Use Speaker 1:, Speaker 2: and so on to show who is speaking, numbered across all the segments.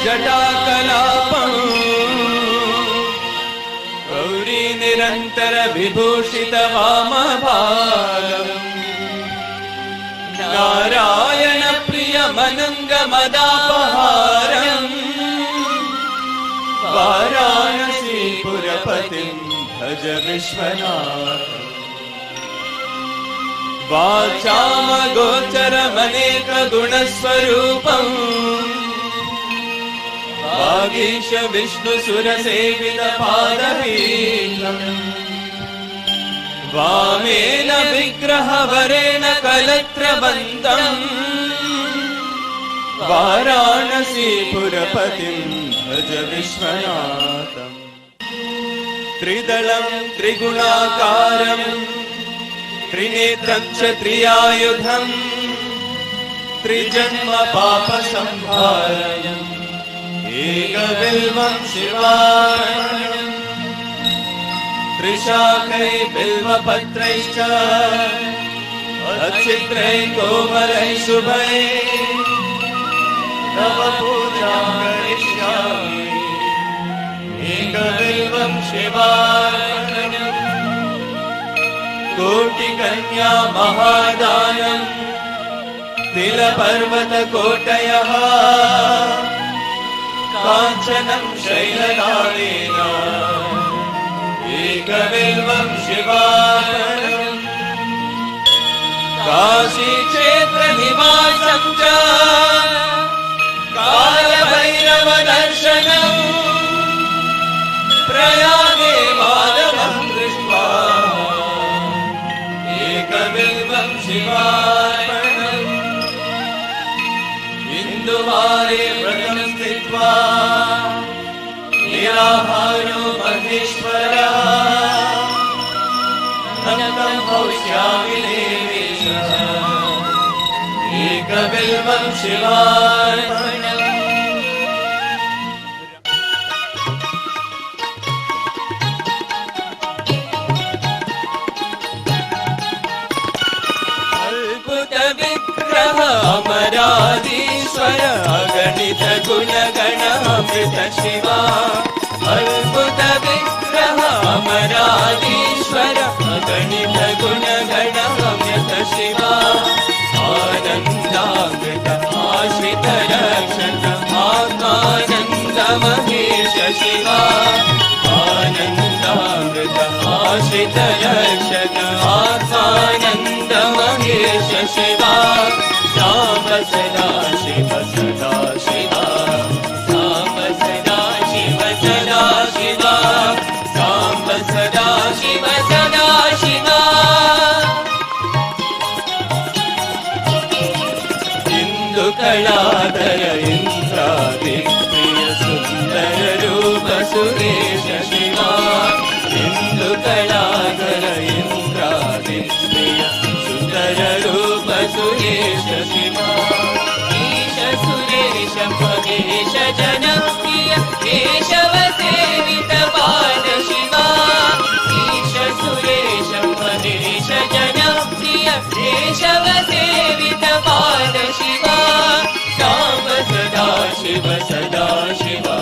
Speaker 1: जटाकलापम् गौरी निरन्तर विभूषित वामभागम् नारायण प्रिय मनंग मदापहारम् वाराणसी पुरपतिं भज विश्वनाथम् वाचामगोचरमनेक गुणस्वरूपम् वागीश विष्णुसुरसेवित पादपीठम् वामेन विग्रहवरेण कलत्रबन्धम् वाराणसी पुरपतिं भज विश्वनाथम् त्रिदलं त्रिगुणाकारम् त्रिनेत्रं च त्रियायुधम् त्रिजन्म पाप संहारम् एकबिल्वं शिवार्पणम् त्रिशाखै बिल्वपत्रैश्च अच्छित्रै कोमलै शुभै तव पूजां करिष्यामि एकबिल्वं शिवार्पणम् कोटिकन्या महादानम् तिलपर्वतकोटयः काञ्चनं शैलनादेन एकबिल्वं शिवार्पणम् काशीक्षेत्रनिवासं च कालभैरवदर्शनम् प्रयागे माधवं दृष्ट्वा एकबिल्वं शिवार्पणम् इन्दुवारे व्रतं स्थित्वा निराहारो महेश्वरः नमतं भविष्यामि देवेश एकबिल्वं शिवार्पणम् अमराधीश्वर अगणित गुणगण अमृत शिवा अद्भुत विग्रह अमराधीश्वर अगणित गुणगण अमृत शिवा आनन्दामृत आश्रित रक्षक आत्मानन्द महेश शिवा आनन्दामृत आश्रित रक्षक आत्मानन्द महेश शिवा साम सदा शिव सदा शिवा साम सदा शिव सदा शिवा साम सदा शिव सदा शिवा इंदु कलाधर इंद्रादिप्रिय सुंदर रूप सुरेश शिवा इंदु कलाधर इंद्रादिप्रिय सुंदर रूप सुरेश शिवा ईश सुरेश महेश जनप्रिय केशव सेवित पाद शिवा ईश सुरेश महेश जनप्रिय केशव सेवित पाद शिवा साम सदा शिव सदा शिवा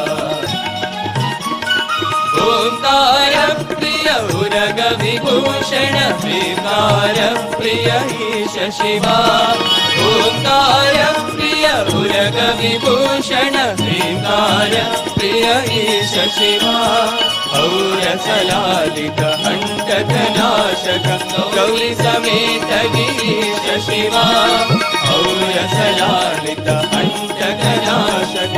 Speaker 1: ओंकार प्रिय उरग विभूषण विकार प्रिय ईश शिवा ओंकार प्रिय उरग विभूषण विकार प्रिय ईश शिवा औरसलालित हंटकनाशक गौरी समेत गिरीश शिवा औरसलालित हंटकनाशक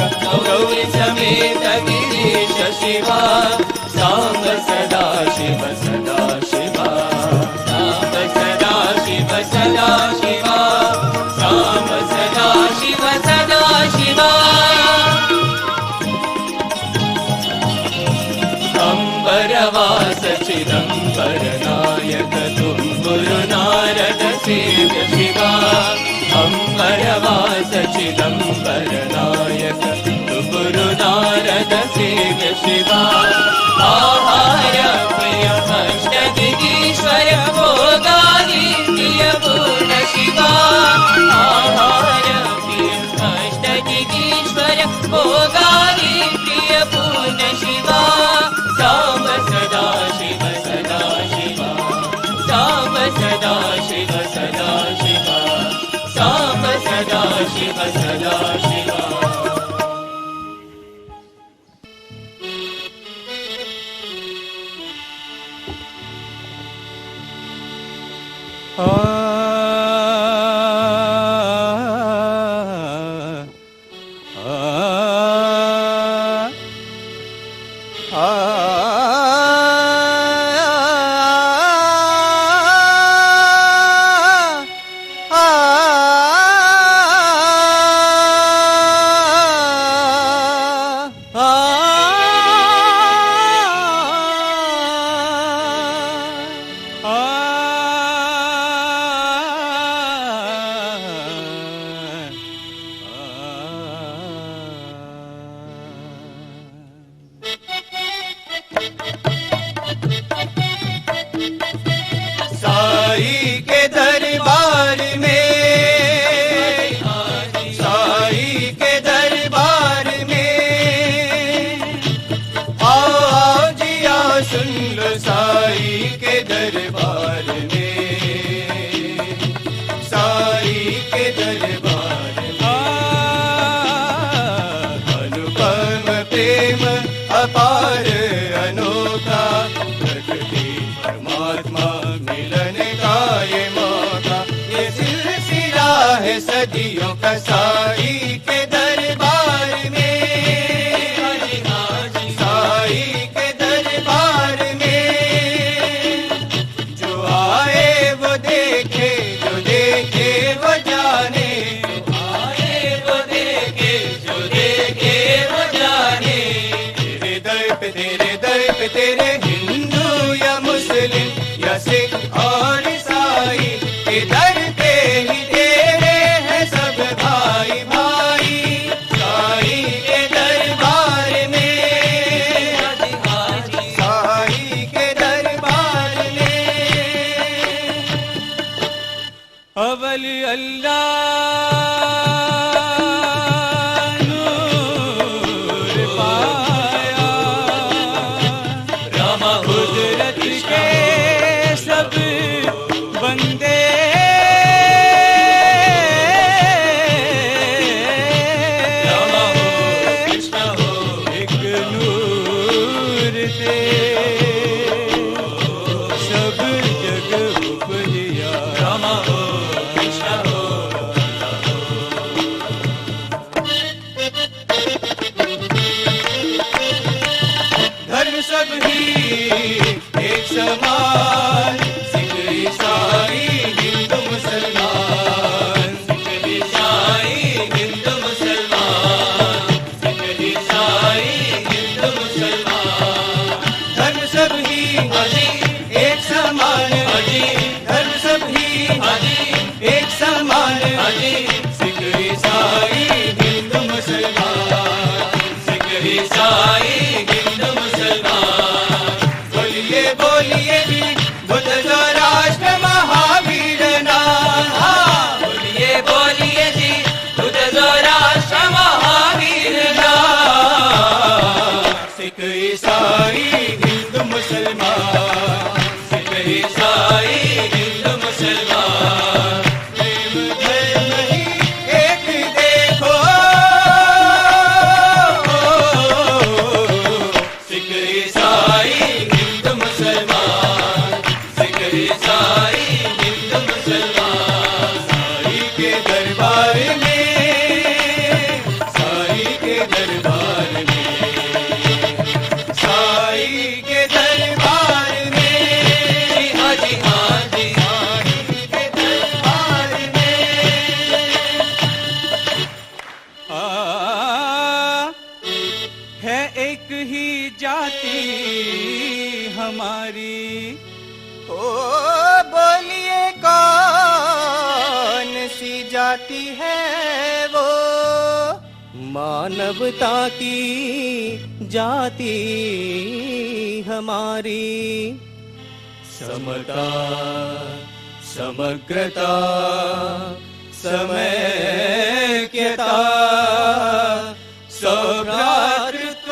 Speaker 1: गौरी समेत गिरीश शिवा साम सदा शिव सदा शिवा साम सदा शिव सदा शिवा साम सदा शिव सदा शिवा अंबरवास चिदंबर नायक तुम गुरु नारद सेव्य शिवा अंबरवास चिदंबर नायक तुम गुरु नारद सेव्य शिवा आहार प्रिय अष्टदिगीश्वर भोगादि प्रिय पूर्ण शिवा आहार प्रिय अष्टदिगीश्वर भोगारी प्रिय पूर्ण शिवा साम सदा शिव सदा शिवा साम सदा शिव सदा शिवा साम सदा शिव सदा शिवा
Speaker 2: अपार अनोखा प्रकृति परमात्मा मिलन का ये मौका, ये सिलसिला है सदियों का साई के दरबार में, साई के दरबार में। जो आए वो देखे, जो देखे वो जाने, जो आए वो देखे, जो देखे वो जाने। तेरे दर पे तेरे हिंदू या मुस्लिम या सिख और ईसाई के दर पे ही तेरे हैं सब भाई भाई। साई के दरबार में, साई के दरबार में। अवली अल्लाह
Speaker 3: बंदे
Speaker 2: रामा हो कृष्ण हो
Speaker 3: एक नूर दे सब जग उपजिया।
Speaker 2: रामा हो कृष्ण हो। धर्म सब ही एक समान, सिख ईसाई हिंदू मुसलमान, सिख ईसाई हिंदू मुसलमान, सिख ईसाई हिंदू मुसलमान। धर्म सब ही हाजी एक समान, हाजी धर्म सब ही हाजी एक समान, हाजी सिख ईसाई हिंदू मुसलमान, सिख ईसाई हिंदू मुसलमान। बोलिए बोलिए जी बुद्ध जो राष्ट्र महावीर नाम, बोलिए बोलिए जी बुद्ध जो राष्ट्र महावीर नाम। सिख ईसाई हिंदू मुसलमान, सिख ईसाई हिंदू मुसलमान। प्रेम धर्म ही एक देखो, सिख ईसाई हिंदू मुसलमान, सिख ईसाई हिंदू मुसलमान। साई के दरबार में, साई के दरबार में, साई के दरबार में। हाजी हाजी साई के दरबार में।
Speaker 3: है एक ही जाति हमारी।
Speaker 2: ओ बोलिए कौन सी जाति है वो, मानवता की जाति हमारी। समता समग्रता समैक्यता
Speaker 3: सौभ्रातृत्व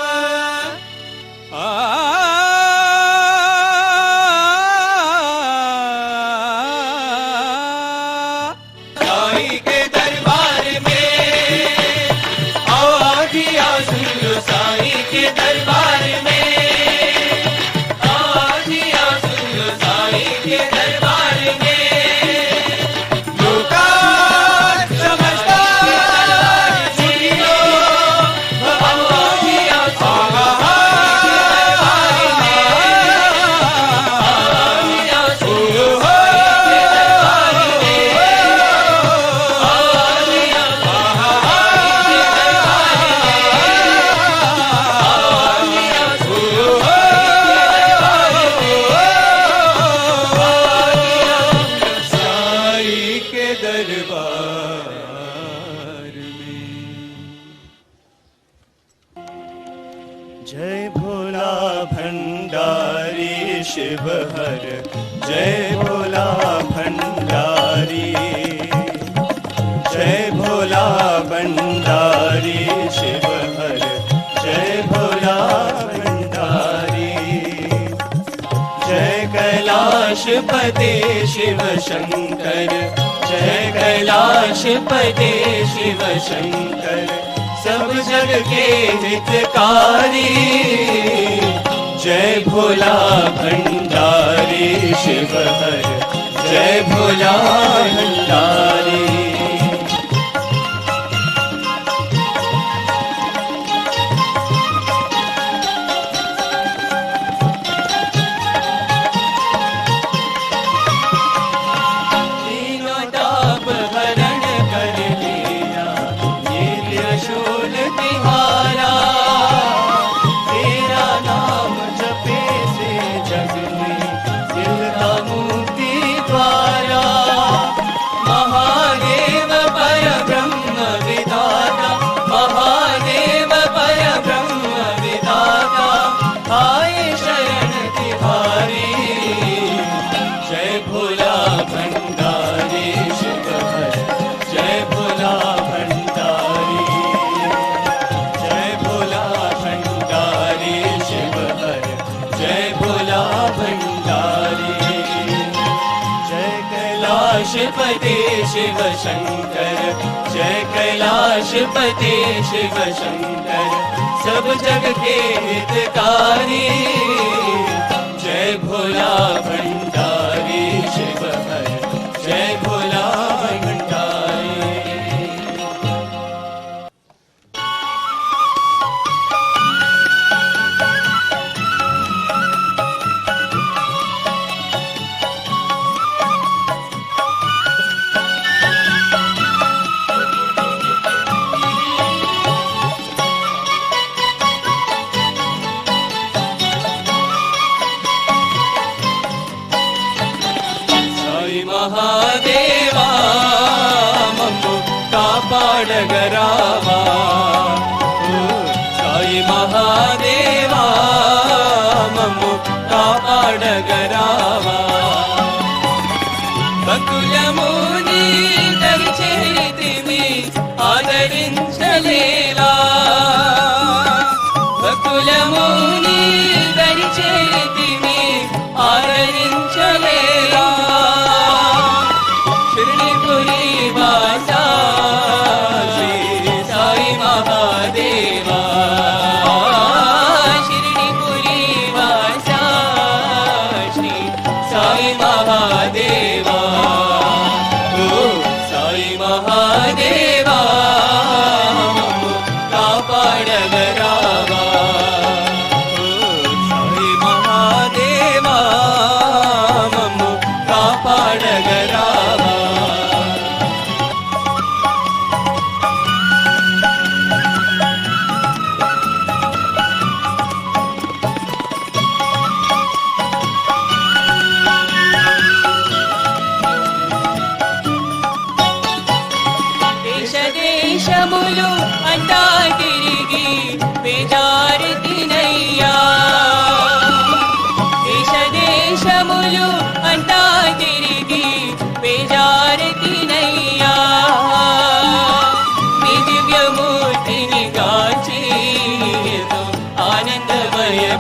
Speaker 2: साईं के दरबार में आओ आजिया सुन लो साईं के दरबार में आओ आजिया सुन लो साईं के दरबार में लोका समझता सुनियो आओ आजिया सुन लो जय भोला भंडारी शिव हर जय भोला भंडारी जय भोला भंडारी शिव हर जय भोला भंडारी जय कैलाशपते शिव शंकर जय कैलाशपते शिव शंकर सब जग के हितकारी जय भोला भंडारी शिव हर जय भोला भंडारी तीनों ताप हरण कर लिया ये त्रिशूल तिहारा तेरा नाम जपे से जग में मिलता मुक्ति द्वारा महादेव पर ब्रह्म विधाता महादेव पर ब्रह्म विधाता आए शरण तिहारी जय भोला भंडारी शिव हर जय भोला भंडारी जय भोला भंडारी शिव हर जय भोला भंडारी जय कैलाशपते शिव शंकर जय कैलाशपते शिव शंकर सब जग के हितकारी जय भोला भंडारी शिव हर जय भोला भंडारी साई महादेवा मम्मु कापाडगरावा साई महादेवा मम्मु कापाडगरावा बकुलमुनि दर्शेतिमि आदरिंचलेला बकुलमुनि दर्शेतिमि आदरिंचलेला शिरडीपुरी वासा श्री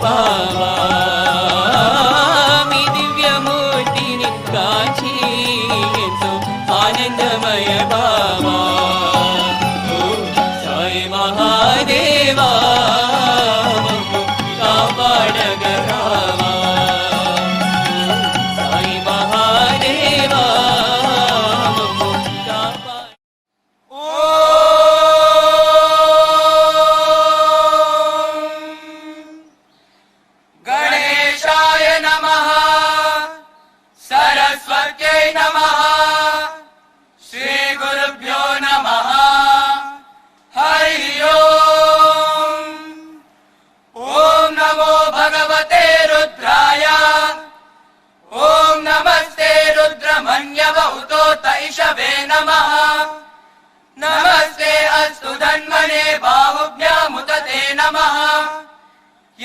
Speaker 2: బాబా మీ దివ్యమూర్తిని కాచి ఎంతో ఆనందమయ బాబా సాయి మహాదేవా మమ్ము కాపాడగరావా సాయి మహాదేవా మమ్ము కాపాడ
Speaker 1: गणेशाय नमः सरस्वत्यै नमः श्रीगुरुभ्यो नमः हरि ओम् ॐ नमो भगवते रुद्राय ॐ नमस्ते रुद्रमन्यवहुतोत इषवे नमः नमस्ते अस्तु धन्वने बाहुभ्यामुदते नमः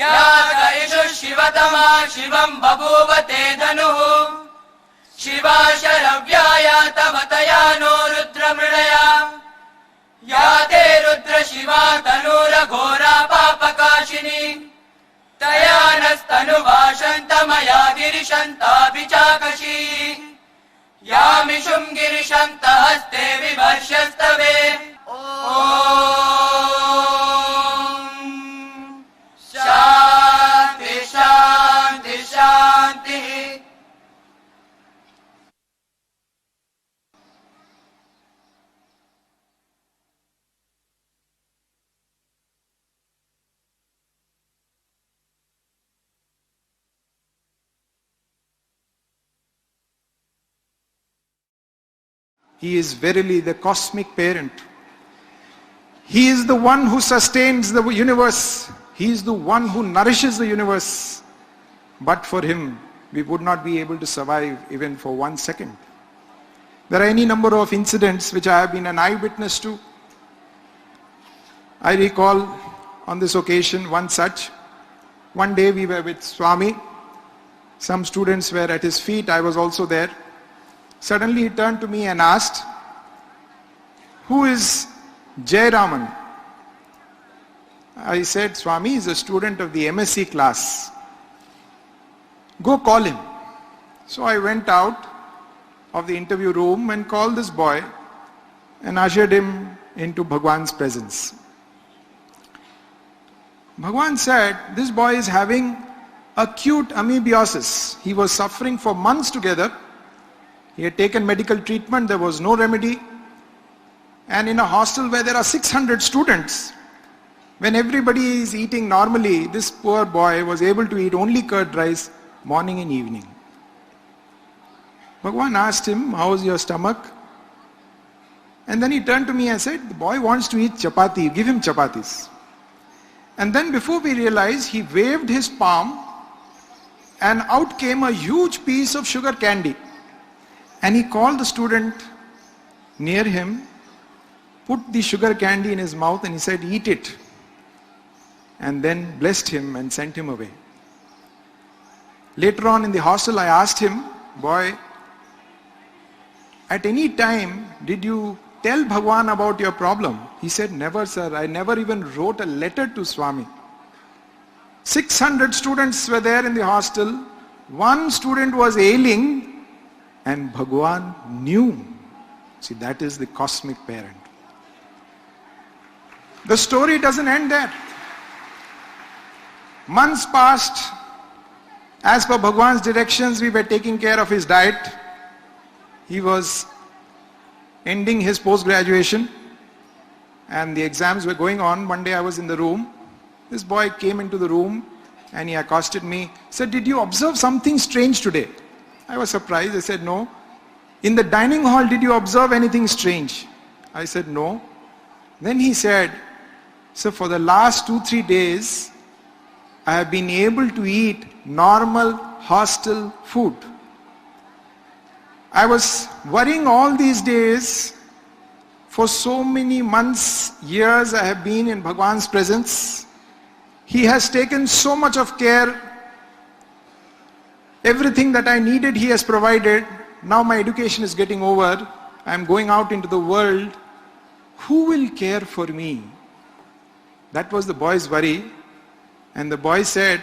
Speaker 1: या गैषु शिवतमा शिवं बभूव ते धनुः शिवा शरव्याया तव तया नो रुद्रमृणया या ते रुद्र शिवा तनूरघोरा पापकाशिनी तया नस्तनुभाषन्तमया गिरिशन्ताभिचाकशी यामिषुं गिरिशन्तहस्ते विभर्ष्यस्तवे शांति शांति शांति।
Speaker 4: He is verily the cosmic parent. He is the one who sustains the universe. He is the one who nourishes the universe. But for him, we would not be able to survive even for 1 second. There are any number of incidents which I have been an eyewitness to. I recall on this occasion one such. One day we were with Swami. Some students were at his feet. I was also there. Suddenly he turned to me and asked, "Who is Jai Raman?" I said, "Swami is a student of the MSc class. Go call him." So I went out of the interview room and called this boy and ushered him into Bhagwan's presence. Bhagwan said, "This boy is having acute amoebiasis. He was suffering for months together. He had taken medical treatment, there was no remedy. And in a hostel where there are 600 students, when everybody is eating normally, this poor boy was able to eat only curd rice morning and evening." Bhagwan asked him, "How's your stomach?" And then he turned to me and said, "The boy wants to eat chapati, give him chapatis." And then before we realized, he waved his palm and out came a huge piece of sugar candy. And he called the student near him, put the sugar candy in his mouth and he said, "Eat it." And then blessed him and sent him away. Later on in the hostel I asked him, "Boy, at any time did you tell Bhagwan about your problem?" He said, "Never, sir. I never even wrote a letter to Swami." 600 students were there in the hostel. One student was ailing and Bhagwan knew. See, that is the cosmic parent. The story doesn't end there. Months passed. As per Bhagwan's directions, we were taking care of his diet. He was ending his post-graduation and the exams were going on. One day I was in the room. This boy came into the room and he accosted me. Said, "Did you observe something strange today?" I was surprised. I said, "No." "In the dining hall, did you observe anything strange?" I said, "No." Then he said, "So for the last 2-3 days, I have been able to eat normal hostel food. I was worrying all these days. For so many months, years I have been in Bhagwan's presence. He has taken so much of care. Everything that I needed, he has provided. Now my education is getting over. I am going out into the world. Who will care for me?" That was the boy's worry. And the boy said,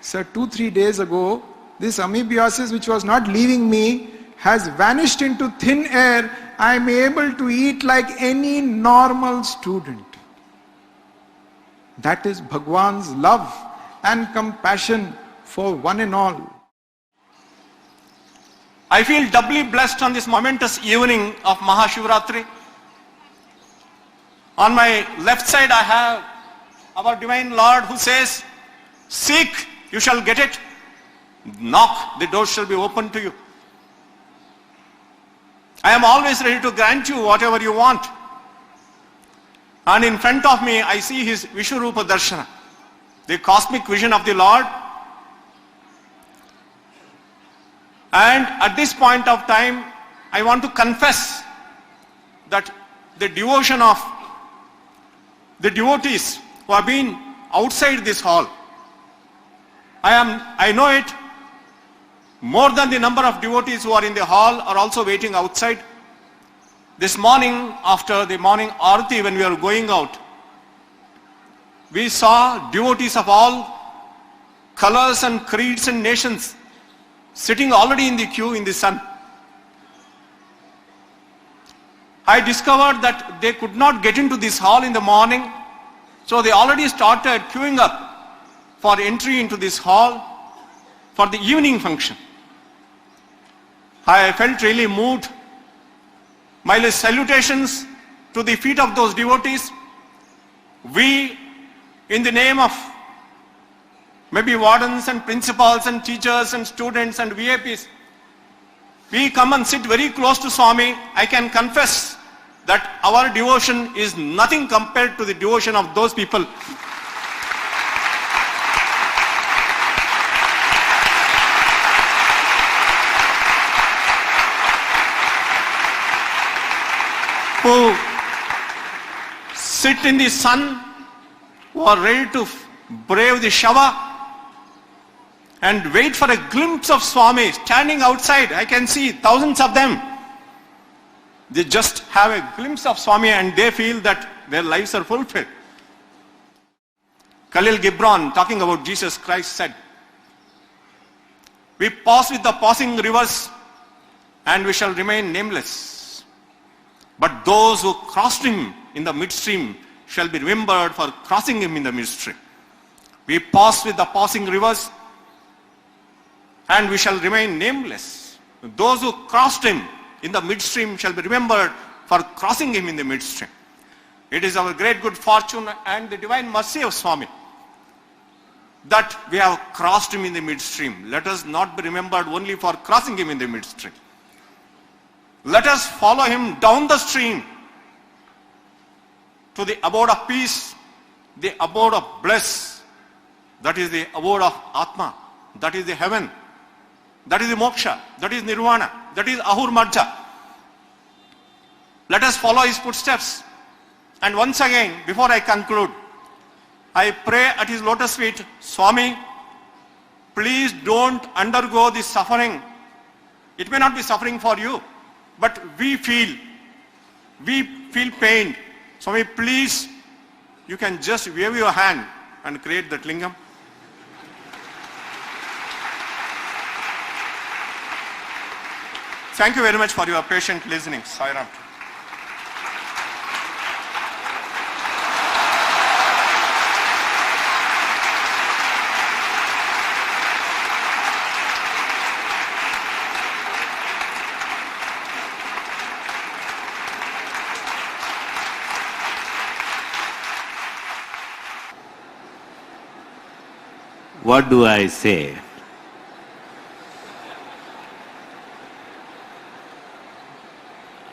Speaker 4: Sir, 2-3 days ago, this amoebiasis which was not leaving me has vanished into thin air. I am able to eat like any normal student. That is Bhagwan's love and compassion for one and all.
Speaker 5: I feel doubly blessed on this momentous evening of Mahashivratri. On my left side I have our Divine Lord who says, seek, you shall get it. Knock, the door shall be opened to you. I am always ready to grant you whatever you want. And in front of me I see his Vishwarupa Darshana, the cosmic vision of the Lord. And at this point of time, I want to confess that the devotion of the devotees who have been outside this hall, I know it, more than the number of devotees who are in the hall are also waiting outside. This morning, after the morning arati, when we were going out, we saw devotees of all colors and creeds and nations sitting already in the queue in the sun. I discovered that they could not get into this hall in the morning, so they already started queuing up for entry into this hall for the evening function. I felt really moved. My salutations to the feet of those devotees. We, in the name of maybe wardens and principals and teachers and students and VIPs, we come and sit very close to Swami. I can confess that our devotion is nothing compared to the devotion of those people. Who sit in the sun, who are ready to brave the shower and wait for a glimpse of Swami standing outside. I can see thousands of them. They just have a glimpse of Swami and they feel that their lives are fulfilled. Khalil Gibran, talking about Jesus Christ, said, we pass with the passing rivers and we shall remain nameless. But those who crossed him in the midstream shall be remembered for crossing him in the midstream. We pass with the passing rivers and we shall remain nameless. Those who crossed him in the midstream shall be remembered for crossing him in the midstream. It is our great good fortune and the divine mercy of Swami that we have crossed him in the midstream. Let us not be remembered only for crossing him in the midstream. Let us follow him down the stream to the abode of peace, the abode of bliss. That is the abode of Atma. That is the heaven. That is the moksha. That is nirvana. That is ahur marja. Let us follow his footsteps. And once again, before I conclude, I pray at his lotus feet, Swami, please don't undergo this suffering. It may not be suffering for you, but we feel pain. Swami, please, you can just wave your hand and create that lingam. Thank you very much for your patient listening. Sai Ram.
Speaker 6: What do I say?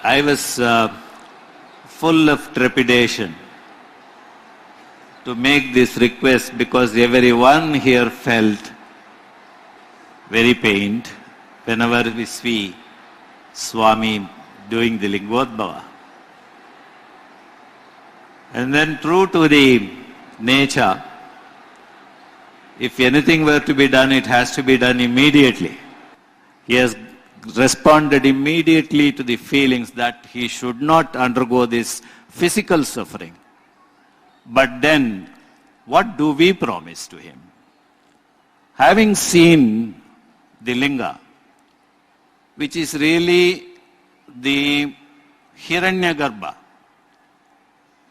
Speaker 6: I was full of trepidation to make this request because everyone here felt very pained whenever we see Swami doing the Lingodbhava. And then true to the nature, if anything were to be done, it has to be done immediately. He has responded immediately to the feelings that he should not undergo this physical suffering. But then, what do we promise to him? having seen the linga, which is really the Hiranyagarbha,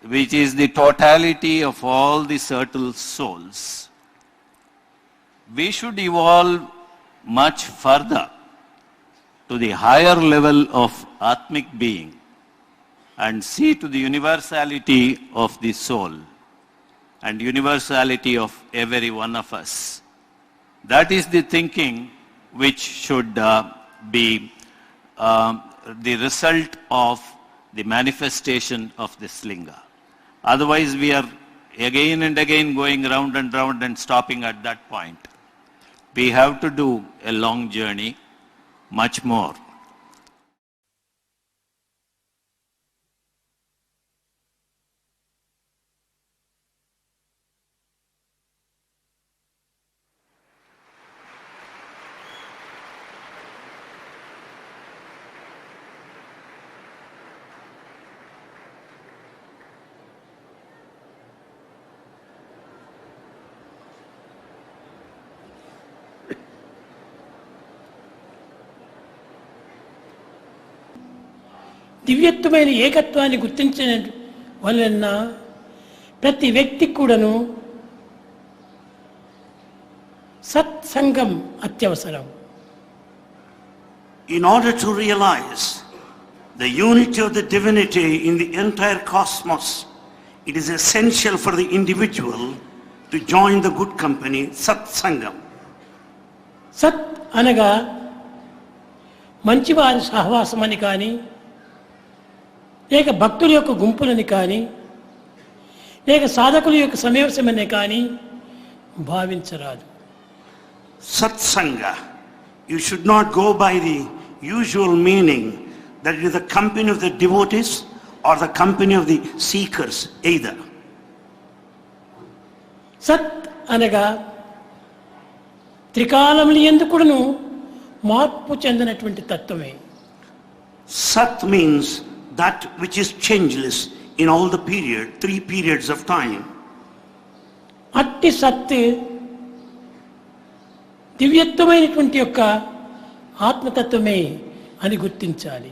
Speaker 6: which is the totality of all the subtle souls, we should evolve much further to the higher level of Atmic being and see to the universality of the soul and universality of every one of us. That is the thinking which should be the result of the manifestation of this linga. Otherwise, we are again and again going round and round and stopping at that point. We have to do a long journey, much more.
Speaker 7: దివ్యత్వమైన ఏకత్వాన్ని గుర్తించిన వలన ప్రతి వ్యక్తి కూడాను సత్సంగం అత్యవసరం.
Speaker 8: In order to realize the unity of the divinity in the entire cosmos, it is essential for the individual to join the good company, Satsangam.
Speaker 7: సత్ అనగా మంచివారి సహవాసమని కానీ, లేక భక్తుల యొక్క గుంపులని కానీ, లేక సాధకుల యొక్క సమావేశమని కానీ భావించరాదు.
Speaker 8: Satsanga, you should not go by the usual meaning that it is the company of the devotees or the company of the seekers either.
Speaker 7: సత్ అనగా త్రికాలముల యందు కూడాను మార్పు చెందినటువంటి తత్వమే.
Speaker 8: Sat means that which is changeless in all the three periods of time.
Speaker 7: అట్టి సత్ దివ్యత్వమైనటువంటి యొక్క ఆత్మతత్వమే అని గుర్తించాలి.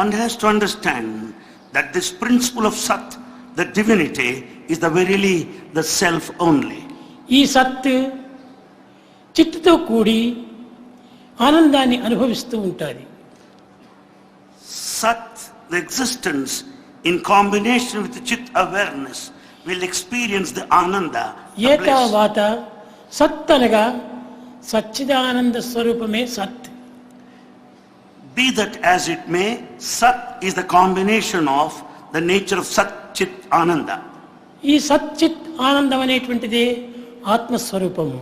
Speaker 8: One has to understand that this principle of Sat, the divinity, is verily the self only.
Speaker 7: ఈ సత్ చిత్తుతో కూడి ఆనందాన్ని అనుభవిస్తూ ఉంటుంది.
Speaker 8: Sat, the existence in combination with the Chit awareness, will experience the Ananda, the bliss.
Speaker 7: ఏతావాత సత్ అనగా సచ్చిదానంద స్వరూపమే సత్.
Speaker 8: Be that as it may, Sat is the combination of the nature of Sat, Chit, Ananda.
Speaker 7: ఈ సచ్చిత్ ఆనందం అనేటువంటిదే ఆత్మస్వరూపము.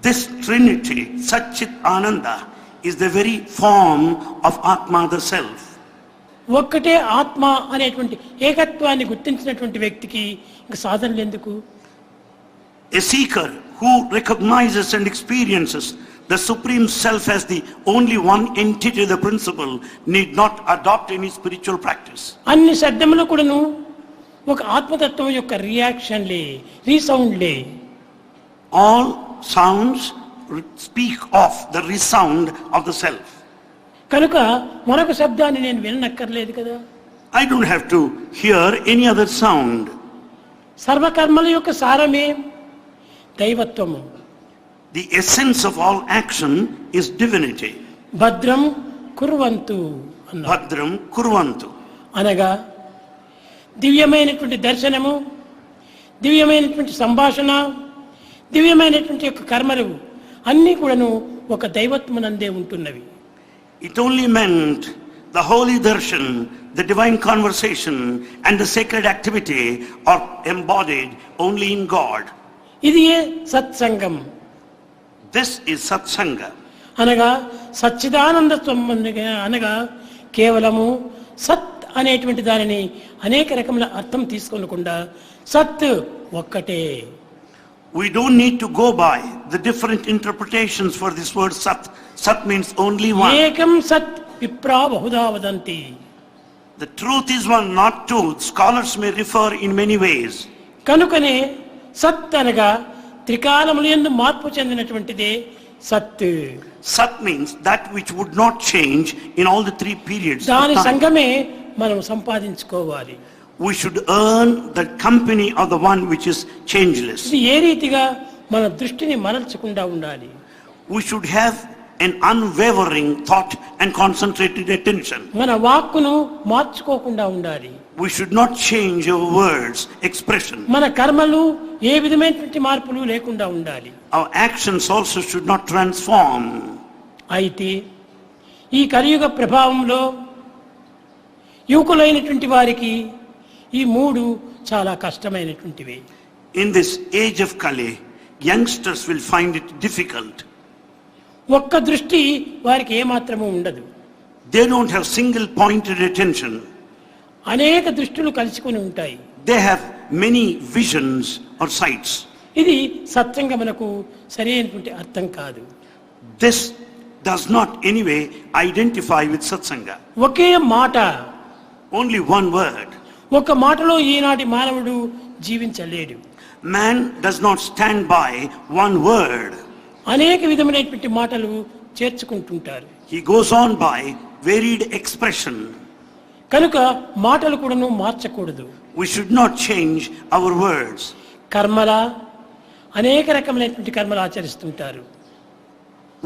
Speaker 8: This trinity, Sat, Chit, Ananda, is the very form of Atma, the self.
Speaker 7: ఒక్కటే ఆత్మ అనేటువంటి ఏకత్వాన్ని గుర్తించినటువంటి వ్యక్తికి ఇంక సాధనలు ఎందుకు?
Speaker 8: A seeker who recognizes and experiences the Supreme Self as the only one entity, the principle, need not adopt any spiritual practice.
Speaker 7: అన్ని శబ్దములు కూడాను ఒక ఆత్మతత్వం యొక్క రియాక్షన్లే, రీసౌండ్లే.
Speaker 8: All sounds speak of the resound of the self.
Speaker 7: కనుక మరొక శబ్దాన్ని నేను విననక్కర్లేదు కదా.
Speaker 8: I don't have to hear any other sound.
Speaker 7: సర్వకర్మల యొక్క సారమే దైవత్వము.
Speaker 8: The essence of all action is divinity.
Speaker 7: భద్రం కుర్వంతు అన్నారు.
Speaker 8: Bhadram kurvantu.
Speaker 7: అనగా దివ్యమైనటువంటి దర్శనము, దివ్యమైనటువంటి సంభాషణ, దివ్యమైనటువంటి యొక్క కర్మలు అన్నీ కూడాను ఒక దైవత్వనందే ఉంటున్నవి.
Speaker 8: It only meant the holy darshan, the divine conversation and the sacred activity are embodied only in God.
Speaker 7: ఇది ఏ సత్సంగం
Speaker 8: This is satsanga.
Speaker 7: అనగా సచ్చిదానంద అనగా కేవలము సత్ అనేటువంటి దానిని అనేక రకముల అర్థం తీసుకోకుండా సత్ ఒక్కటే.
Speaker 8: We don't need to go by the different interpretations for this word Sat. Sat means only one.
Speaker 7: ఏకం సత్ విప్రా బహుధా వదంతి.
Speaker 8: The truth is one, not two. Scholars may refer in many ways.
Speaker 7: కనుకనే సత్ అనగా త్రికాలములందు మార్పు చెందినటువంటిదే సత్.
Speaker 8: Sat means that which would not change in all the three periods of
Speaker 7: దాని
Speaker 8: time.
Speaker 7: సంగమే మనం సంపాదించుకోవాలి.
Speaker 8: We should earn the company of the one which is changeless.
Speaker 7: ఇది ఏ రీతిగా మన దృష్టిని మరల్చకుండా ఉండాలి.
Speaker 8: We should have an unwavering thought and concentrated attention.
Speaker 7: మన వాక్కును మార్చుకోకుండా ఉండాలి.
Speaker 8: We should not change our words, expression.
Speaker 7: మన కర్మలు ఏ విధమైనటువంటి మార్పులు లేకుండా ఉండాలి.
Speaker 8: Our actions also should not transform.
Speaker 7: అయితే ఈ కలియుగ ప్రభావంలో యువకులైనటువంటి వారికి ఈ మూడు చాలా కష్టమైనటువంటివి.
Speaker 8: In this age of Kali, youngsters will find it difficult.
Speaker 7: ఒక్క దృష్టి వారికి ఏమాత్రము ఉండదు.
Speaker 8: They don't have single pointed attention.
Speaker 7: అనేక దృష్టిలు కలుసుకొని ఉంటాయి.
Speaker 8: They have many visions or sights.
Speaker 7: ఇది సత్సంగమునకు సరైనటువంటి అర్థం కాదు.
Speaker 8: This does not anyway identify with satsanga.
Speaker 7: ఒకే మాట,
Speaker 8: Only one word.
Speaker 7: ఒక మాటలో ఈనాటి మానవుడు జీవించలేడు.
Speaker 8: Man does not stand by one word.
Speaker 7: అనేక విధమైనటువంటి మాటలు చేర్చుకుంటుంటారు.
Speaker 8: He goes on by varied expression.
Speaker 7: కనుక మాటలు కూడాను మార్చకూడదు.
Speaker 8: We should not change our words.
Speaker 7: కర్మల అనేక రకమైనటువంటి కర్మలు ఆచరిస్తుంటారు.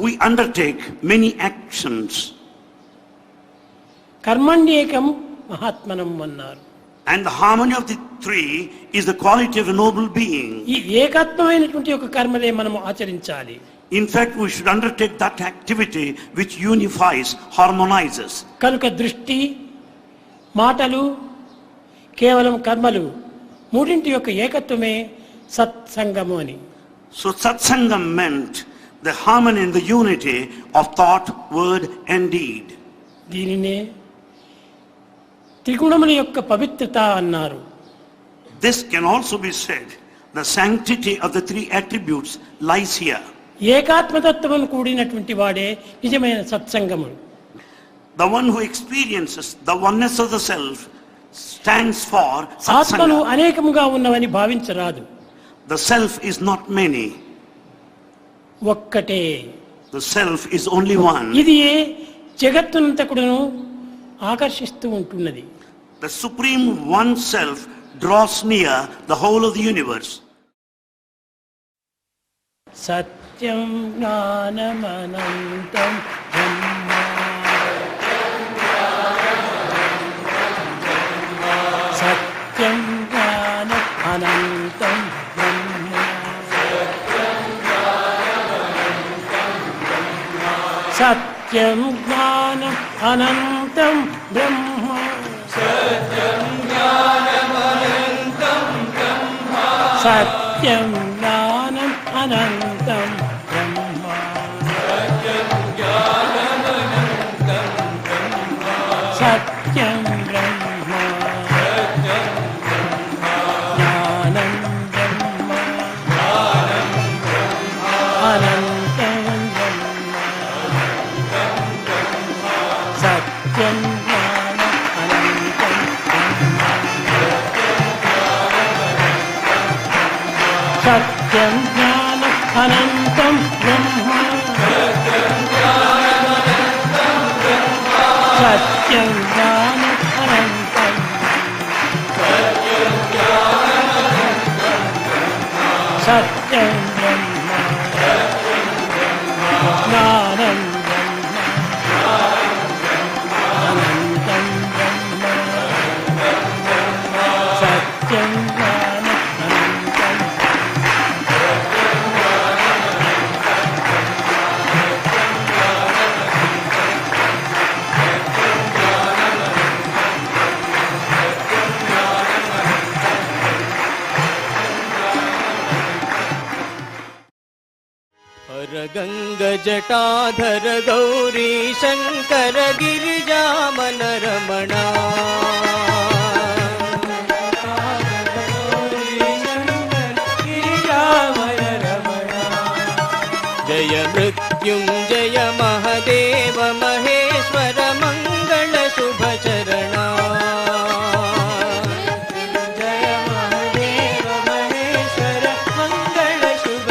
Speaker 8: We undertake many actions.
Speaker 7: కర్మణ్యేకం మహాత్మనం అన్నారు.
Speaker 8: And the harmony of the three is the quality of a noble being.
Speaker 7: ఈ ఏకాత్మమైనటువంటి ఒక కర్మలే మనము ఆచరించాలి.
Speaker 8: In fact, we should undertake that activity which unifies, harmonizes.
Speaker 7: కనుక దృష్టి, మాటలు, కేవలం కర్మలు మూడింటి యొక్క ఏకత్వమే సత్సంగము అని.
Speaker 8: So satsangam meant the harmony and the unity of thought, word and deed.
Speaker 7: దీనినే త్రిగుణముల యొక్క పవిత్రత అన్నారు.
Speaker 8: This can also be said, the sanctity of the three attributes lies here.
Speaker 7: ఏకాత్మతత్వమును కూడినటువంటి వాడే నిజమైన సత్సంగము.
Speaker 8: The one who experiences the oneness of the self stands for
Speaker 7: ఆత్మలు
Speaker 8: satsanga.
Speaker 7: అనేకముగా ఉన్నవని భావించరాదు.
Speaker 8: The self is not many.
Speaker 7: ఒక్కటే.
Speaker 8: The self is only one.
Speaker 7: ఇది జగత్తునంతకుడును ఆకర్షిస్తూ ఉంటున్నది.
Speaker 8: The supreme one self draws near the whole of the universe.
Speaker 7: సత్యం జ్ఞానమనంతం బ్రహ్మ. సత్యం జ్ఞానం అనంతం బ్రహ్మ. సత్యం జ్ఞానం అనంతం బ్రహ్మ. సత్యం జ్ఞానం అనంతం బ్రహ్మ. సత్యం బ్రహ్మ. జ్ఞానం బ్రహ్మ. అనంతం బ్రహ్మ. సత్యం జ్ఞానం అనంతం బ్రహ్మ. సత్యం జ్ఞానం అనంతం బ్రహ్మ. సత్యం జ్ఞానం అనంతం. సత్యం బ్రహ్మ. జ్ఞానం బ్రహ్మ. అనంతం బ్రహ్మ. సత్యం జ్ఞానం అనంతం.
Speaker 2: हर गंग जटाधर गौरी शंकर गिरिजामन रमणा जय मृत्युंजय महादेव महेश्वर मंगल शुभ चरणा जय महादेव महेश्वर मंगल शुभ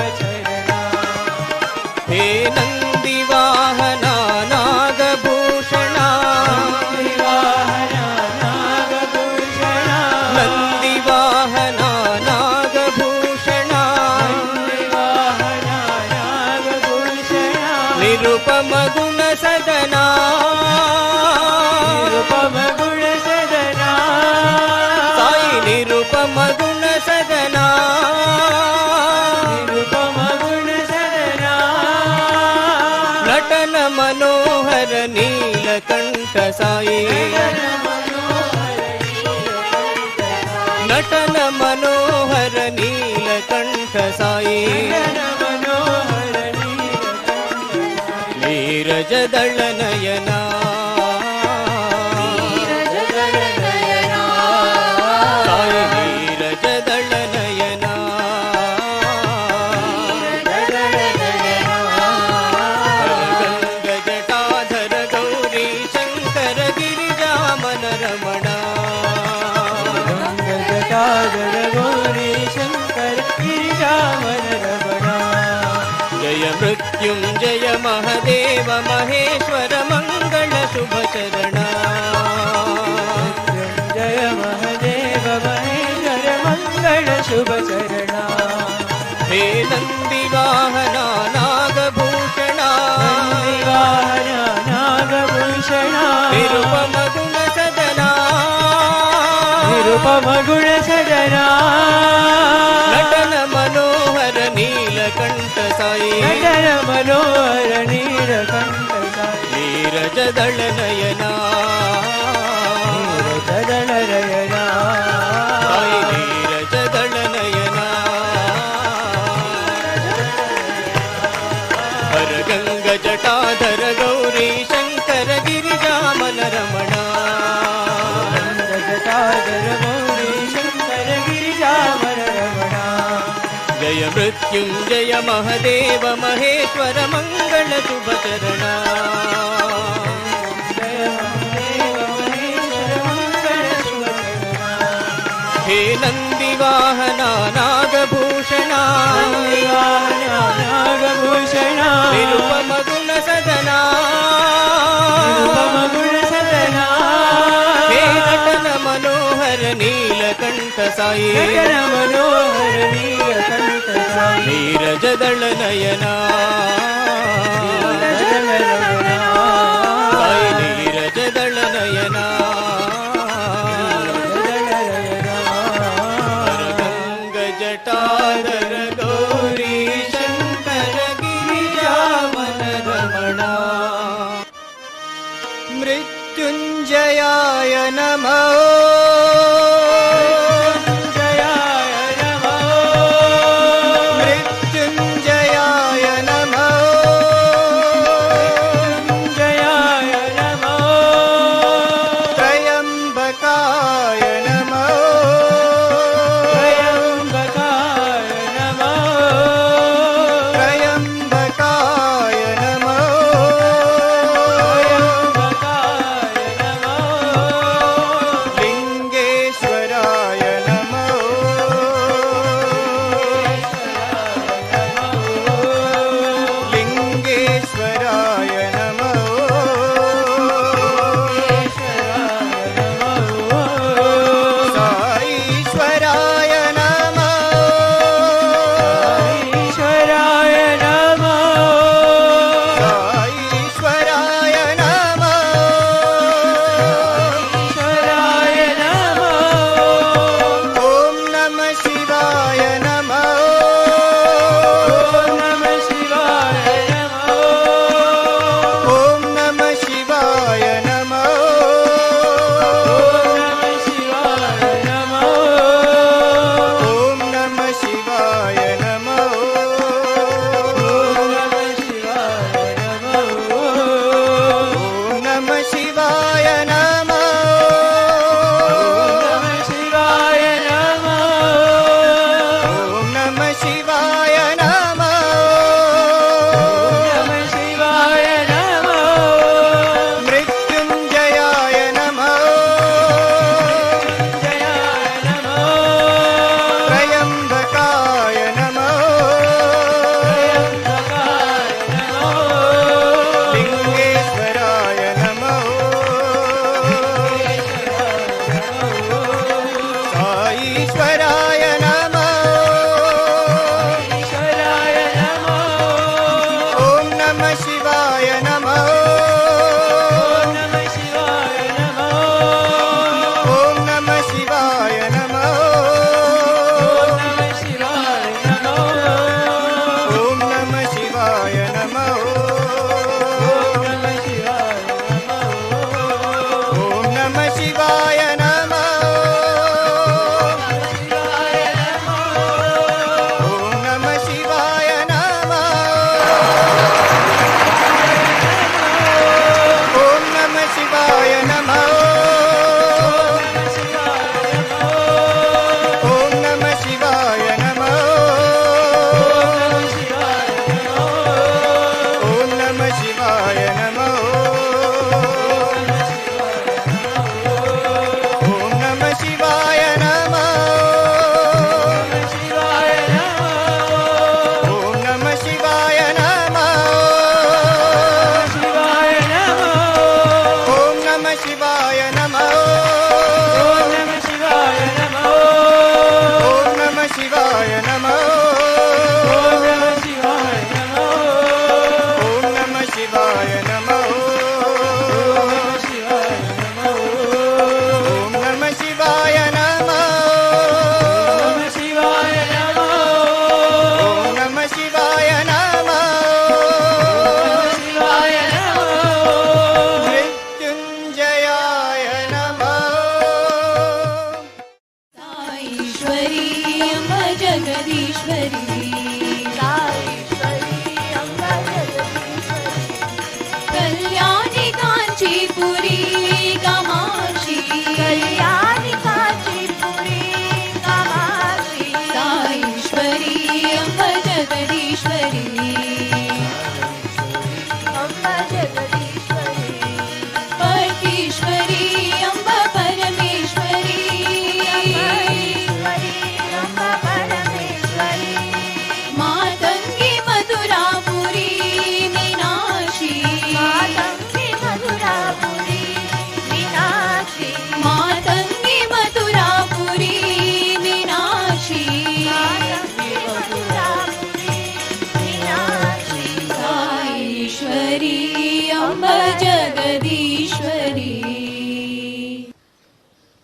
Speaker 2: निरुपम गुण सदना
Speaker 3: निरुपम गुण सदना
Speaker 2: साई निरुपम गुण सदना
Speaker 3: निरुपम गुण सदना
Speaker 2: नटन मनोहर नीलकंठ साई नटन मनोहर नीलकंठ साई नीरज दल नयना साई नीरज दल नयना गंग जटाधर गौरी शंकर गिरिजामन रमणा
Speaker 3: जटाधर गौरी शंकर गिरिजामन रमणा
Speaker 2: जय मृत्युंजय महदेव महेश्वर मंगल शुभ चरणा
Speaker 3: जय महदेव महेश्वर मंगल शुभ चरणा
Speaker 2: हे नंदी वाहना नागभूषणा
Speaker 3: वाहना नागभूषणा
Speaker 2: निरुपम गुण सदना
Speaker 3: निरुपम गुण सदना
Speaker 2: नटन मनोहर नीलकंठ साई
Speaker 3: नटन मनोहर नीलकंठ साई
Speaker 2: नीरज दल नयना
Speaker 3: नीरज दल नयना
Speaker 2: साई नीरज दल नयना हर गंग जटाधर गौरी शंकर गिरिजामन रमणा
Speaker 3: जटाधर गौरी शंकर गिरिजामन रमणा
Speaker 2: जय मृत्युंजय महदेव महेश्वर मंगल शुभ चरणा
Speaker 3: जय महदेव महेश्वर मंगल शुभ चरणा
Speaker 2: हे नंदी वाहना नागभूषणा
Speaker 3: वाहना नागभूषणा
Speaker 2: निरुपम गुण सदना
Speaker 3: निरुपम गुण सदना
Speaker 2: हे नटन मनोहर नीलकंठ साई
Speaker 3: नटन मनोहर नीलकंठ साई
Speaker 2: नीरज दल नयना
Speaker 3: नीरज दल नयना
Speaker 2: साई नीरज दल नयना गंग जटाधर गौरी शंकर गिरिजामन रमणा मृत्युंजयाय नमः
Speaker 3: जयाय नमः
Speaker 2: मृत्युंजयाय नमः
Speaker 3: जयाय नमः
Speaker 2: त्र्यंबकाय नमः
Speaker 3: त्र्यंबकाय नमः
Speaker 2: त्र्यंबकाय नमः
Speaker 3: त्र्यंबकाय नमः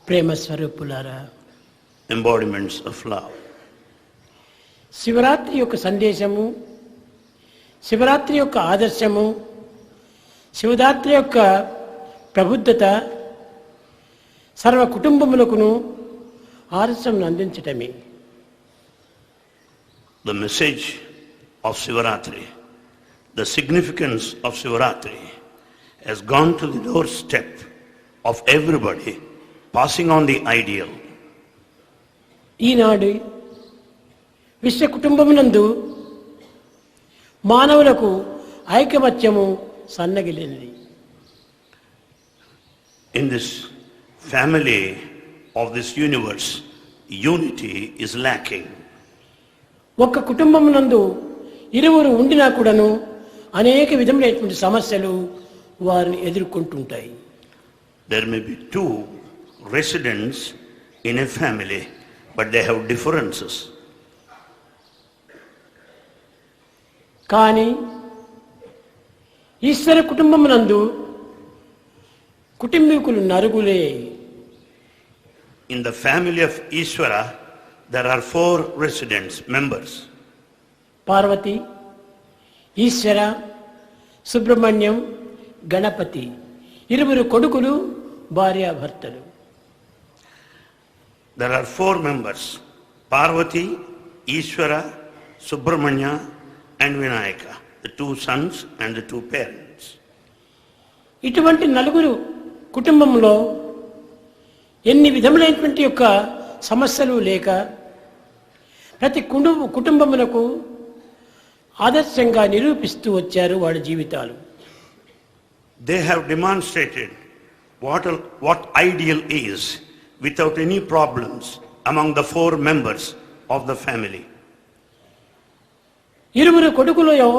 Speaker 7: ప్రేమ స్వరూపులారా,
Speaker 8: embodiments of love.
Speaker 7: శివరాత్రి యొక్క సందేశము, శివరాత్రి యొక్క ఆదర్శము, శివరాత్రి యొక్క ప్రబుద్ధత సర్వ కుటుంబములకును ఆదర్శం అందించటమే.
Speaker 8: The message of Sivaratri, the significance of Sivaratri has gone to the doorstep of everybody, passing on the ideal.
Speaker 7: ఈనాడు విశ్వ కుటుంబమునందు మానవులకు ఐకమత్యము సన్నగిలినది.
Speaker 8: In this family of this universe, unity is lacking.
Speaker 7: ఒక్క కుటుంబమునందు ఇరువురు ఉండినా కూడాను అనేక విధములైనటువంటి సమస్యలు వారిని ఎదుర్కొంటుంటాయి.
Speaker 8: There may be two residents in a family, but they have differences.
Speaker 7: కానీ ఈశ్వర కుటుంబమునందు కుటుంబీకులు నలుగురే.
Speaker 8: In the family of Ishvara, there are 4 residents, members.
Speaker 7: Parvati, ఈశ్వర, సుబ్రహ్మణ్యం, గణపతి, ఇరువురు కొడుకులు, భార్యాభర్తలు.
Speaker 8: There are 4 members, Parvati, Ishvara, Subramanya and Vinayaka, the 2 sons and the 2 parents.
Speaker 7: ఇటువంటి నలుగురు కుటుంబంలో ఎన్ని విధములైనటువంటి యొక్క సమస్యలు లేక ప్రతి కుటుంబములకు ఆదర్శంగా నిరూపిస్తూ వచ్చారు వాళ్ళ జీవితాలు.
Speaker 8: They have demonstrated what ideal is without any problems among the 4 members of the family.
Speaker 7: ఇరువురు కొడుకులలో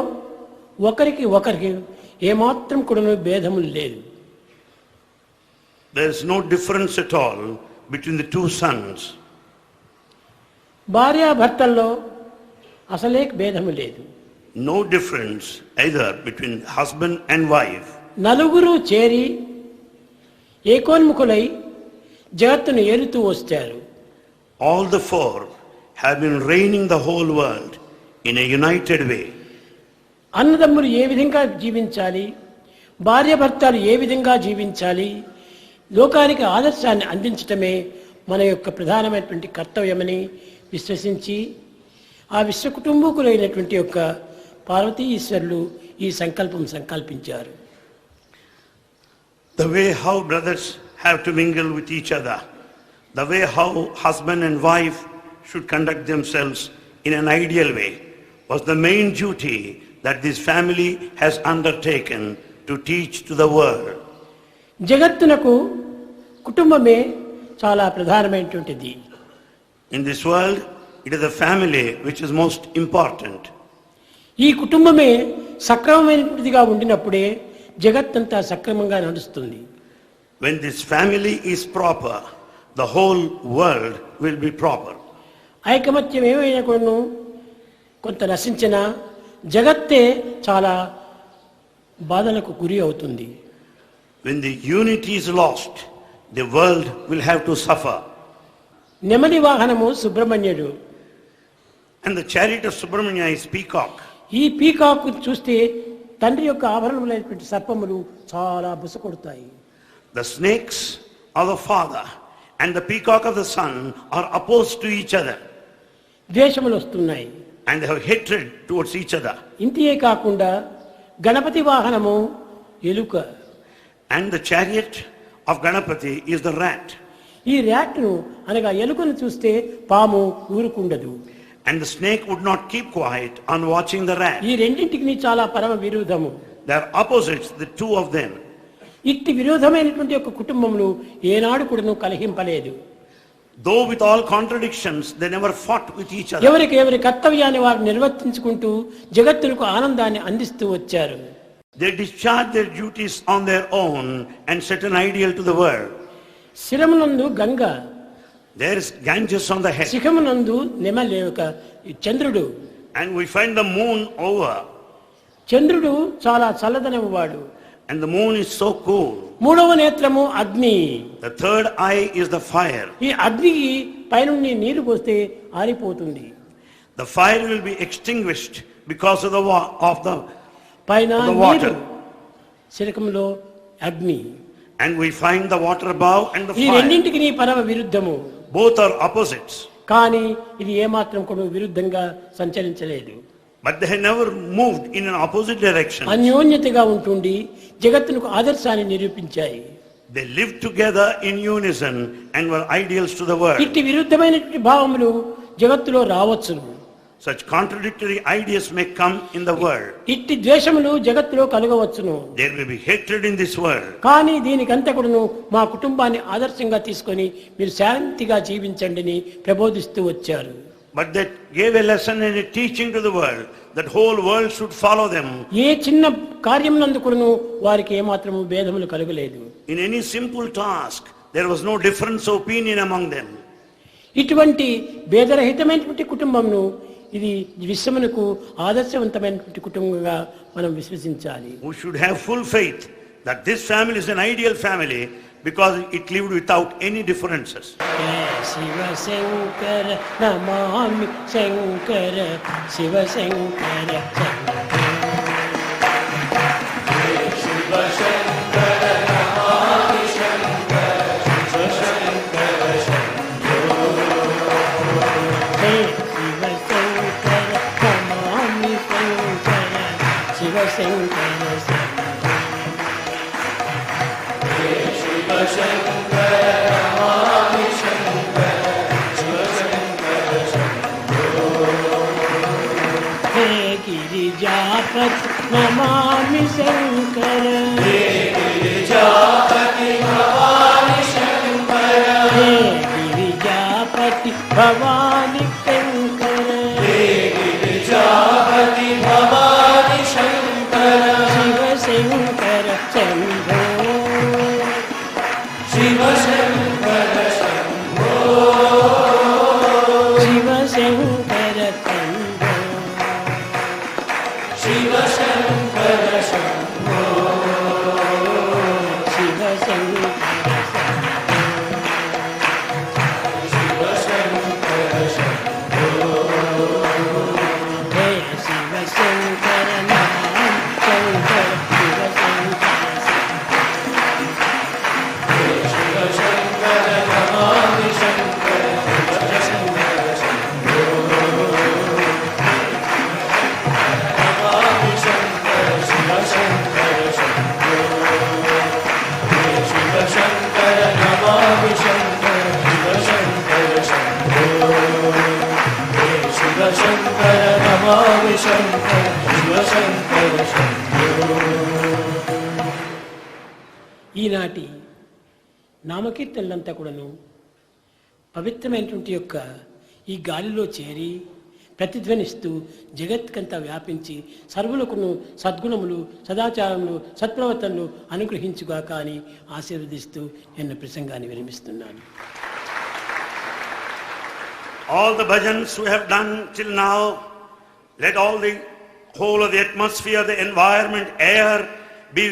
Speaker 7: ఒకరికి ఏమాత్రం కూడా భేదములు లేదు.
Speaker 8: There is no difference at all between the 2 sons.
Speaker 7: భార్యాభర్తల్లో అసలే భేదము లేదు.
Speaker 8: No difference either between husband and wife.
Speaker 7: నలుగురు చేరి ఏకోన్ముఖులై జగత్తును ఏలుతూ వచ్చారు.
Speaker 8: All the 4 have been reigning the whole world in a united way.
Speaker 7: అన్నదమ్ములు ఏ విధంగా జీవించాలి, భార్యాభర్తలు ఏ విధంగా జీవించాలి, లోకానికి ఆదర్శాన్ని అందించటమే మన యొక్క ప్రధానమైనటువంటి కర్తవ్యమని విశ్వసించి ఆ విశ్వ కుటుంబకులైనటువంటి యొక్క పార్వతీ ఈశ్వరులు ఈ సంకల్పించారు.
Speaker 8: The way how brothers have to mingle with each other, the way how husband and wife should conduct themselves in an ideal way was the main duty that this family has undertaken to teach to the world.
Speaker 7: జగత్తునకు కుటుంబమే చాలా ప్రధానమైనటువంటిది.
Speaker 8: In this world, it is the family which is most important.
Speaker 7: ఈ కుటుంబమే సక్రమమైనటువంటిదిగా ఉండినప్పుడే జగత్తంతా సక్రమంగా నడుస్తుంది.
Speaker 8: When this family is proper, the whole world will be proper.
Speaker 7: ఐకమత్యం ఏమైనా కూడా కొంత నశించినా జగత్తే చాలా బాధలకు గురి అవుతుంది.
Speaker 8: When the unity is lost, the world will have to suffer.
Speaker 7: నెమలి వాహనము సుబ్రహ్మణ్యుడు.
Speaker 8: And the chariot of Subramanya is peacock.
Speaker 7: ఈ పీకాక్ చూస్తే తండ్రి యొక్క ఆభరణములైనటువంటి సర్పములు చాలా బుసకొడతాయి.
Speaker 8: The snakes of the father and the peacock of the son are opposed to each other.
Speaker 7: ద్వేషములు వస్తున్నాయి.
Speaker 8: And they have hatred towards each other.
Speaker 7: ఇంతే కాకుండా గణపతి వాహనము ఎలుక.
Speaker 8: And the chariot of Ganapati is the rat.
Speaker 7: ఈ ర్యాట్ను అనగా ఎలుకను చూస్తే పాము ఊరుకుండదు.
Speaker 8: And the snake would not keep quiet on watching the rat.
Speaker 7: ఈ రెండింటికి చాలా పరమ విరోధము.
Speaker 8: They are opposites, the 2 of them.
Speaker 7: ఇట్టి విరోధమైనటువంటి ఒక కుటుంబములు ఏనాడు కూడాను కలహింపలేదు.
Speaker 8: Though with all contradictions, they never fought with each other.
Speaker 7: ఎవరికి ఎవరి కర్తవ్యాన్ని వారు నిర్వర్తించుకుంటూ జగత్తులకు ఆనందాన్ని అందిస్తూ వచ్చారు.
Speaker 8: They discharge their duties on their own and set an ideal to the world.
Speaker 7: శిరమునందు Ganga,
Speaker 8: There is Ganges on the head.
Speaker 7: శిఖమునందు నెమలేక చంద్రుడు.
Speaker 8: And we find the moon over.
Speaker 7: చంద్రుడు చాలా చల్లదనము వాడు.
Speaker 8: and the moon is so cool.
Speaker 7: మూడవ నేత్రము అగ్ని.
Speaker 8: The third eye is the fire.
Speaker 7: ఈ అగ్నికి పైనుండి నీరు పోస్తే ఆరిపోతుంది.
Speaker 8: The fire will be extinguished because of the
Speaker 7: పైన
Speaker 8: of the water.
Speaker 7: నీరు, శిరకంలో అగ్ని.
Speaker 8: And we find the water above and the
Speaker 7: ఈ
Speaker 8: fire.
Speaker 7: రెండింటికి పరమ విరుద్ధము.
Speaker 8: Both are opposites.
Speaker 7: కానీ ఇది ఏమాత్రం కూడా విరుద్ధంగా సంచరించలేదు.
Speaker 8: But they have never moved in an opposite direction.
Speaker 7: అన్యోన్యతగా ఉంటుండి జగత్తునకు ఆదర్శాన్ని నిరూపించాయి.
Speaker 8: They lived together in unison and were ideals to the world.
Speaker 7: ఇట్టి విరుద్ధమైనటువంటి భావములు జగత్తులో రావచ్చును.
Speaker 8: Such contradictory ideas may come in the world.
Speaker 7: ఇట్టి ద్వేషములు జగత్తులో కలగవచ్చును.
Speaker 8: There may be hatred in this world.
Speaker 7: కానీ దీనికంతా కూడాను మా కుటుంబాన్ని ఆదర్శంగా తీసుకొని మీరు శాంతిగా జీవించండి అని ప్రబోధిస్తూ వచ్చారు.
Speaker 8: But that gave a lesson and a teaching to the world that whole world should follow them.
Speaker 7: ఏ చిన్న కార్యమునందు కూడాను వారికి ఏమాత్రము భేదములు కలగలేదు.
Speaker 8: In any simple task, there was no difference of opinion among them.
Speaker 7: ఇటువంటి భేదరహితమైనటువంటి కుటుంబంను ఇది విశ్వమునకు ఆదర్శవంతమైనటువంటి కుటుంబంగా మనం విశ్వసించాలి.
Speaker 8: We should have full faith that this family is an ideal family because it lived without any differences.
Speaker 7: Shiva Shankara నమామి శంకర శివ శంకర గిరిజాపతి నమామి శంకర హే గిరిజాపతి భవాని శంకర హే గిరిజాపతి భవాని శంకర హే గిరిజాపతి భవాని శంకర శివ శంకర శంభో శివ శంకర శంభో శివ శంకర శంభో శివ శంకర శంభో శివ శంకర శివ శంకర శంభో హే శివ శంకర నామ శంకర శివ శంకర శివ శంకర నమామి శంకర శివ శంకర శంభో నమామి శంకర శివ శంకర శంభో శివ శంకర నమామి శంకర శివ శంకర శంభో శివ శంకర నమామి శంకర శివ శంకర శంభో. ఈనాటి నామకీర్తనలంతా కూడాను పవిత్రమైనటువంటి యొక్క ఈ గాలిలో చేరి ప్రతిధ్వనిస్తూ జగత్కంతా వ్యాపించి సర్వులకును సద్గుణములు సదాచారములు సత్ప్రవర్తనలు అనుగ్రహించుగాక అని ఆశీర్వదిస్తూ నిన్న ప్రసంగాన్ని విరమిస్తున్నాను.
Speaker 8: All the bhajans we have done till now, let all the whole of the atmosphere, the environment, air be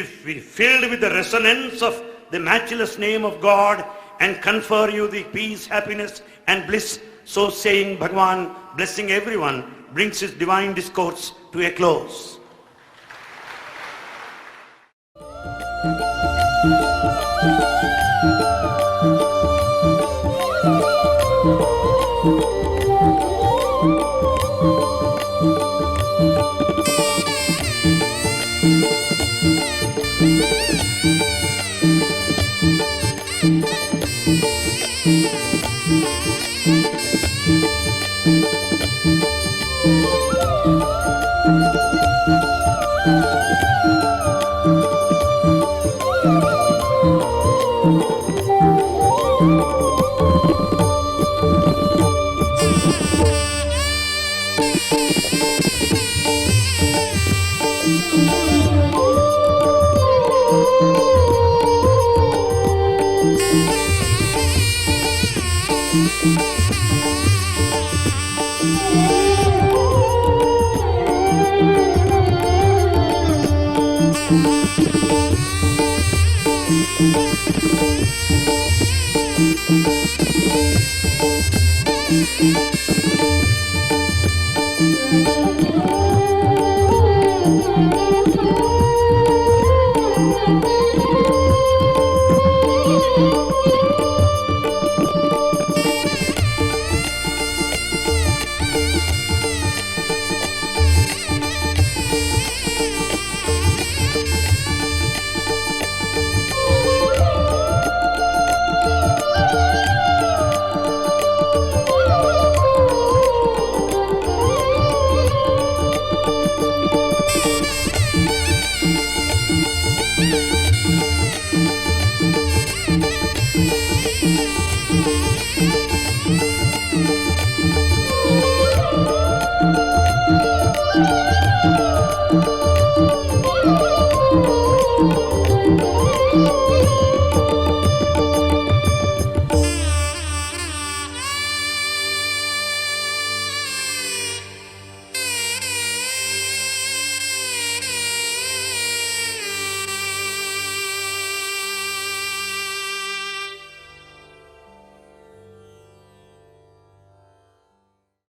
Speaker 8: filled with the resonance of the matchless name of God and confer you the peace, happiness and bliss. So saying, Bhagavan, blessing everyone, brings his divine discourse to a close.